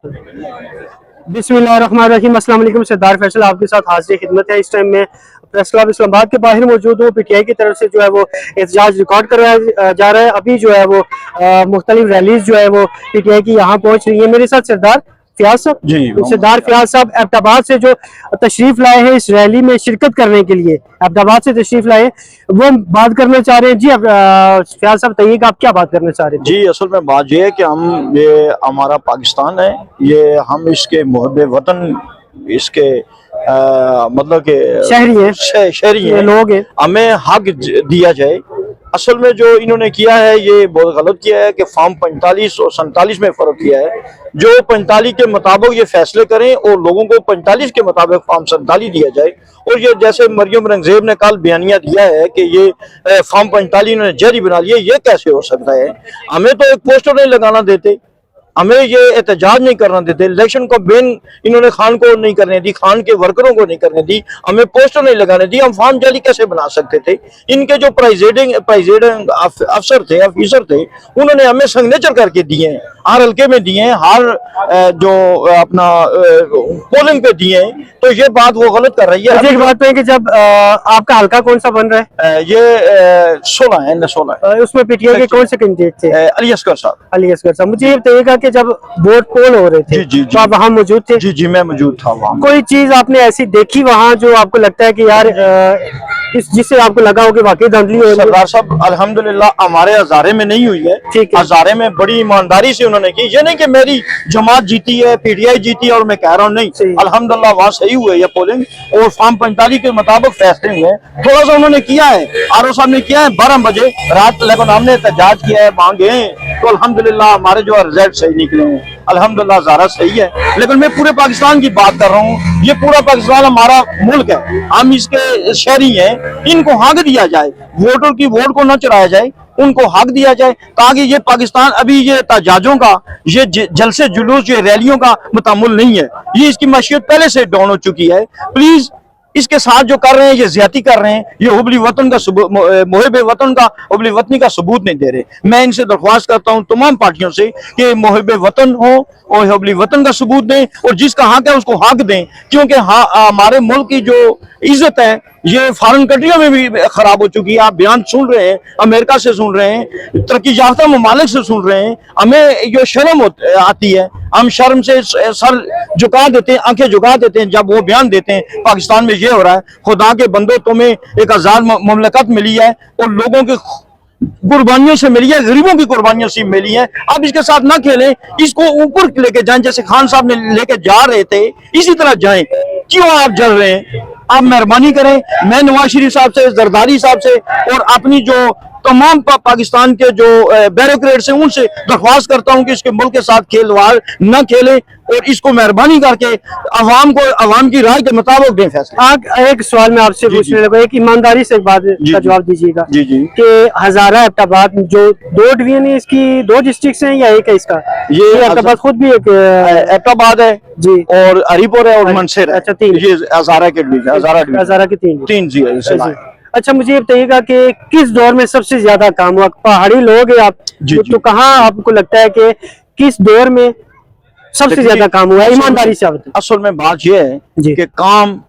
बिस्मिल्लाहिर्रहमानिर्रहीम। अस्सलाम वालेकुम। सरदार फैसल आपके साथ हाजिर खिदमत है। इस टाइम में प्रेस क्लब इस्लामाबाद के बाहर मौजूद हूँ। पीटीआई की तरफ से जो है वो एहतजाज रिकॉर्ड करवाया जा रहा है। अभी जो है वो मुख्तलिफ रैलीज जो है वो पीटीआई की यहाँ पहुँच रही है। मेरे साथ सरदार फयाज साहब जी, सरदार फयाज साहब एबटाबाद से जो तशरीफ लाए हैं इस रैली में शिरकत करने के लिए, एबटाबाद से तशरीफ लाए, वो बात करना चाह रहे हैं। जी फयाज साहब बताइए आप क्या बात करना चाह रहे थे? जी, असल में बात ये है कि ये हमारा पाकिस्तान है, ये हम इसके मुहब्बे वतन, इसके मतलब के शहरी हैं, लोग हैं, हमें हक दिया जाए। असल में जो इन्होंने किया है ये बहुत गलत किया है कि फॉर्म 45 और 47 में फर्क किया है। जो 45 के मुताबिक ये फैसले करें और लोगों को 45 के मुताबिक फॉर्म 47 दिया जाए। और ये जैसे मरियम रंगजेब ने कल बयानिया दिया है कि ये फॉर्म 45 इन्होंने जारी बना लिया, ये कैसे हो सकता है? हमें तो एक पोस्टर नहीं लगाना देते, हमें ये एहतजाज नहीं करना देते, इलेक्शन को बैन इन्होंने खान को नहीं करने दी, खान के वर्करों को नहीं करने दी, हमें पोस्टर नहीं लगाने दी, हम फॉर्म जाली कैसे बना सकते थे? इनके जो प्रेसिडेंट अफसर थे, ऑफिसर थे, उन्होंने हमें सिग्नेचर करके दिए हैं, हर हल्के में दिए हैं, हर जो अपना पोलिंग पे दिए हैं। तो ये बात वो गलत कर रही है। एक बात है कि जब आपका हल्का कौन सा बन रहा है? ये 16 है, 16 उसमें पीटीआई के कौन से कैंडिडेट थे? अली असगर साहब। अली असगर साहब, मुझे ये बताइएगा कि जब वोट पोल हो रहे थे जी, तो आप वहाँ मौजूद थे? जी जी, मैं मौजूद था वहाँ। कोई चीज आपने ऐसी देखी वहाँ जो आपको लगता है कि यार जिससे आपको लगा हो कि वाकई धांधली हो रही है? सरदार साहब अल्हम्दुलिल्लाह हमारे हजारे में नहीं हुई है, हजारे में बड़ी ईमानदारी से उन्होंने की। ये नहीं कि मेरी जमात जीती है, पीटीआई जीती है और मैं कह रहा हूँ नहीं, अल्हम्दुलिल्लाह वहाँ सही हुए ये पोलिंग और फॉर्म 45 के मुताबिक फैसले हुए। थोड़ा सा उन्होंने किया है, आरओ साहब ने किया है 12 बजे रात, लेकिन हमने एहतजाज किया है, मांगे हैं, तो अल्हम्दुलिल्लाह हमारे जो रिजल्ट सही निकले हैं, अल्हम्दुलिल्लाह ज़ारा सही है। लेकिन मैं पूरे पाकिस्तान की बात कर रहा हूँ, ये पूरा पाकिस्तान हमारा मुल्क है, हम इसके शहरी हैं, इनको हक दिया जाए, वोटर की वोट को न चुराया जाए, उनको हक दिया जाए, ताकि ये पाकिस्तान अभी ये तजाजों का, ये जलसे जुलूस, ये रैलियों का मुतामुल नहीं है, ये इसकी मशीयत पहले से डाउन हो चुकी है। प्लीज इसके साथ जो कर रहे हैं ये ज्यादती कर रहे हैं, ये हुबली वतन का मुहिब वतन का, हुबली वतनी का सबूत नहीं दे रहे। मैं इनसे दरख्वास्त करता हूं तमाम पार्टियों से कि मुहिब वतन हो और हुबली वतन का सबूत दें और जिसका हक है उसको हक दें, क्योंकि हमारे मुल्क की जो इज्जत है ये फॉरेन कंट्रियों में भी खराब हो चुकी है। आप बयान सुन रहे हैं, अमेरिका से सुन रहे हैं, तरक्की याफ्ता ममालिक से सुन रहे हैं, हमें ये शर्म आती है, हम शर्म से सर झुका देते हैं, आंखें झुका देते हैं जब वो बयान देते हैं पाकिस्तान में ये हो रहा है। खुदा के बंदो, तुम्हें एक आजाद ममलकत मिली है और लोगों के कुर्बानियों से मिली है, गरीबों की कुर्बानियों से मिली है। अब इसके साथ ना खेलें, इसको ऊपर लेके जाएं, जैसे खान साहब ने लेके जा रहे थे इसी तरह जाएं। क्यों आप जल रहे हैं? आप मेहरबानी करें, मैं नवाज शरीफ साहब से, जरदारी साहब से और अपनी जो तमाम पाकिस्तान के जो ब्यूरोक्रेट्स हैं उनसे दरख्वास्त करता हूं कि इसके मुल्क के साथ खेलवाड़ न खेलें और इसको मेहरबानी करके अवाम को अवाम की राय के मुताबिक दें फैसला। एक सवाल मैं आपसे पूछने लगा, एक ईमानदारी से एक बात का जवाब दीजिएगा कि हजारा एबटाबाद जो 2 डिवीजन है, इसकी 2 डिस्ट्रिक्ट हैं या एक है? इसका ये एबटाबाद खुद भी एक एबटाबाद है जी, और हरीपुर है और मनसेर है। अच्छा, 3 हजारा के डिवीजन, हजारा के 3 जी। अच्छा, मुझे ये बताइएगा कि किस दौर में सबसे ज्यादा काम हुआ? पहाड़ी लोग हैं आप तो कहाँ आपको लगता है कि किस दौर में सबसे ज्यादा काम हुआ? ईमानदारी से बताइए। असल में बात यह है कि काम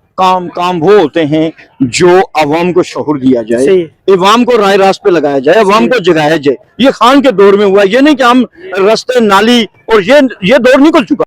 वो होते हैं जो अवाम को शऊर दिया जाए, अवाम को राय रास्त पे लगाया जाए, अवाम को जगाया जाए। ये खान के दौर में हुआ, ये नहीं कि हम रास्ते नाली और ये दौर निकल चुका।